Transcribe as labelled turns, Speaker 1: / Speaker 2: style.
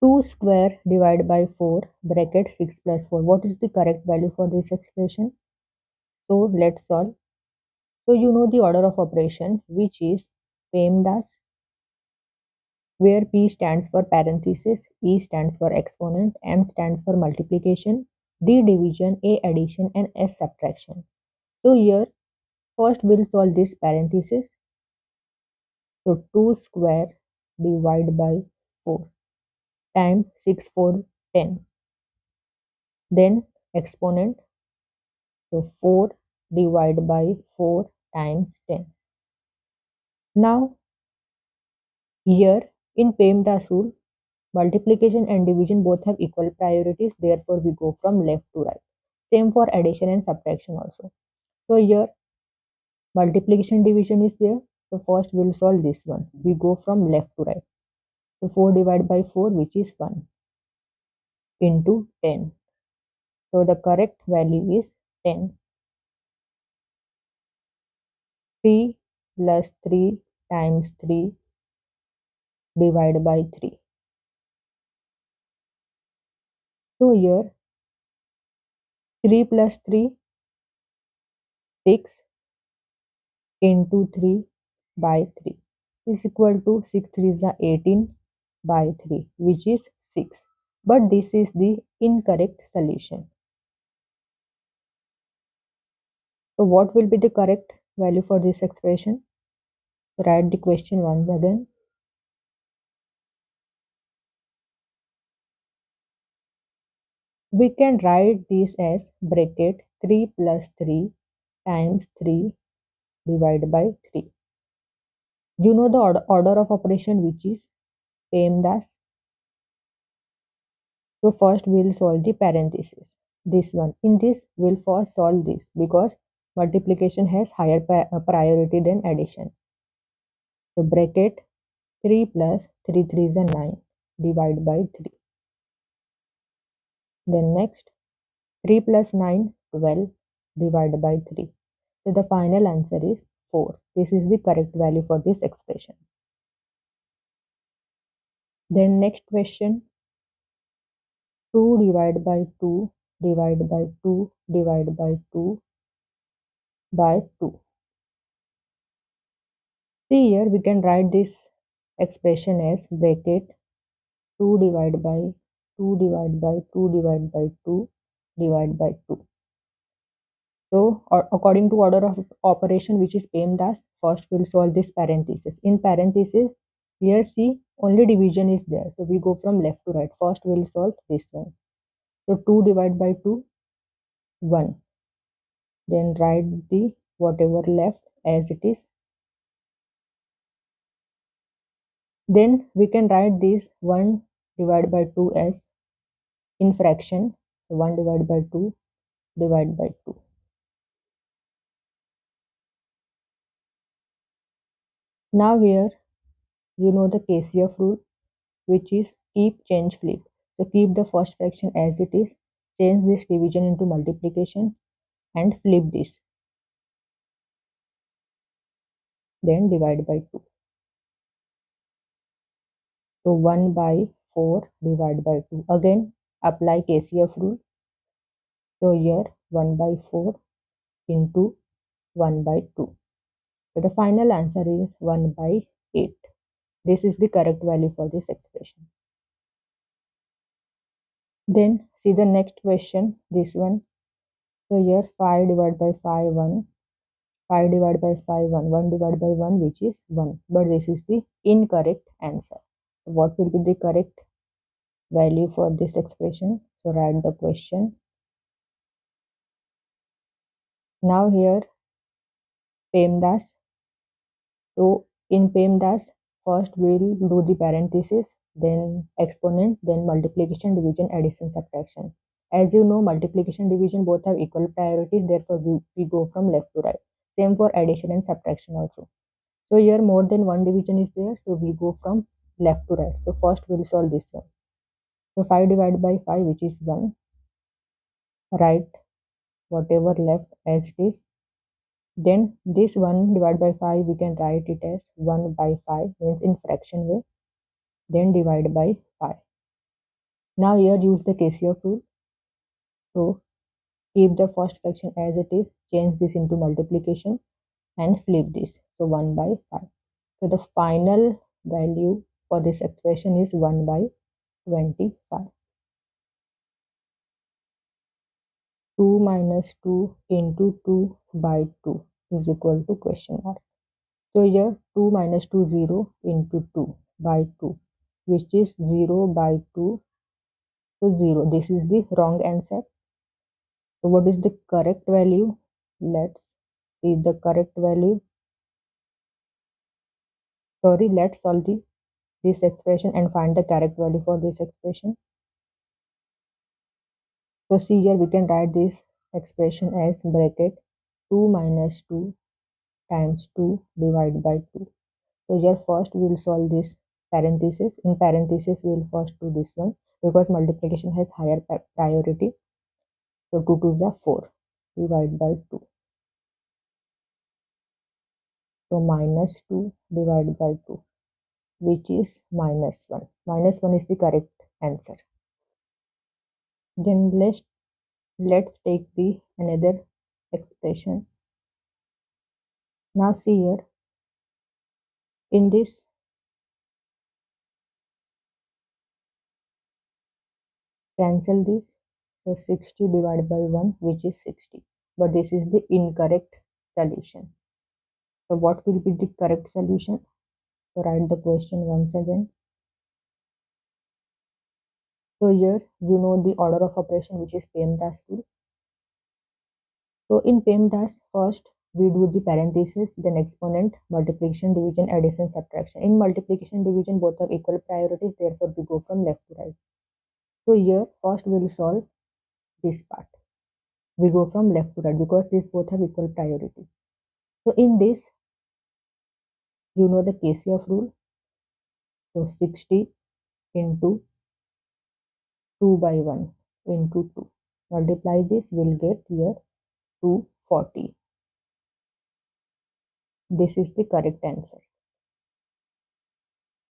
Speaker 1: 2 square divided by 4 bracket 6 plus 4. What is the correct value for this expression? So let's solve. So you know the order of operation, which is PEMDAS, where P stands for parenthesis, E stands for exponent, M stands for multiplication, D division, A addition, and S subtraction. So here first we'll solve this parenthesis. So 2 square divided by 4 times 6 4 10. Then exponent, so 4 divided by 4 times 10. Now here in PEMDAS rule, multiplication and division both have equal priorities, therefore we go from left to right. Same for addition and subtraction also. So here multiplication division is there. So first we'll solve this one. We go from left to right. So 4 divided by 4, which is 1, into 10. So the correct value is 10. 3 plus 3 times 3 divided by 3. So here 3 plus 3, 6 into 3 by 3 is equal to 6 3s are 18 by 3, which is 6. But this is the incorrect solution. So what will be the correct value for this expression? Write the question once again. We can write this as bracket 3 plus 3 times 3 divided by 3. You know the order of operation, which is PEMDAS. So first we'll solve the parenthesis. This one. In this, we'll first solve this because multiplication has higher priority than addition. So bracket 3 plus 3 3 is a 9 divided by 3. Then next 3 plus 9 12 divided by 3. So the final answer is 4. This is the correct value for this expression. Then next question, 2 divided by 2 divided by 2 divided by 2 by 2. See here we can write this expression as bracket 2 divided by 2 divided by 2 divided by 2 divided by 2. So according to order of operation, which is PEMDAS, first we'll solve this parenthesis. In parenthesis, here see only division is there. So we go from left to right. First we'll solve this one. So 2 divided by 2, 1. Then write the whatever left as it is. Then we can write this 1 divided by 2 as in fraction. So 1 divided by 2 divided by 2. Now here you know the KCF rule, which is keep, change, flip. So keep the first fraction as it is, change this division into multiplication and flip this. Then divide by 2. So 1 by 4 divided by 2. Again apply KCF rule. So here 1 by 4 into 1 by 2. So the final answer is 1 by 8. This is the correct value for this expression. Then see the next question, this one. So here 5 divided by 5, 1. 5 divided by 5, 1. 1 divided by 1, which is 1. But this is the incorrect answer. So what will be the correct value for this expression? So write the question. Now here PEMDAS. So in PEMDAS, first we'll do the parenthesis, then exponent, then multiplication, division, addition, subtraction. As you know, multiplication, division both have equal priorities, therefore we go from left to right. Same for addition and subtraction also. So here more than one division is there, so we go from left to right. So first we'll solve this one. So 5 divided by 5, which is 1. Write whatever left as it is. Then this 1 divided by 5, we can write it as 1 by 5, means in fraction way. Then divide by 5. Now here use the KCF rule. So keep the first fraction as it is, change this into multiplication and flip this. So 1 by 5. So the final value for this expression is 1 by 25. 2 minus 2 into 2 by 2 is equal to question mark. So here 2 minus 2 0 into 2 by 2, which is 0 by 2. So 0. This is the wrong answer. So what is the correct value? Let's see the correct value. Let's solve this expression and find the correct value for this expression. So see here we can write this expression as bracket 2 minus 2 times 2 divided by 2. So here first we will solve this parenthesis. In parenthesis we will first do this one because multiplication has higher priority. So 2 2s are 4 divided by 2. So minus 2 divided by 2, which is minus 1. Minus 1 is the correct answer. Then let's take the another expression. Now see here in this cancel this. So 60 divided by 1, which is 60. But this is the incorrect solution. So what will be the correct solution? So write the question once again. So here you know the order of operation, which is PEMDAS rule. So in PEMDAS, first we do the parenthesis, then exponent, multiplication, division, addition, subtraction. In multiplication, division, both have equal priorities. Therefore, we go from left to right. So here first we will solve this part. We go from left to right because these both have equal priority. So in this, you know the KCF rule. So 60 into 2 by 1 into 2. Multiply this, we'll get here 240. This is the correct answer.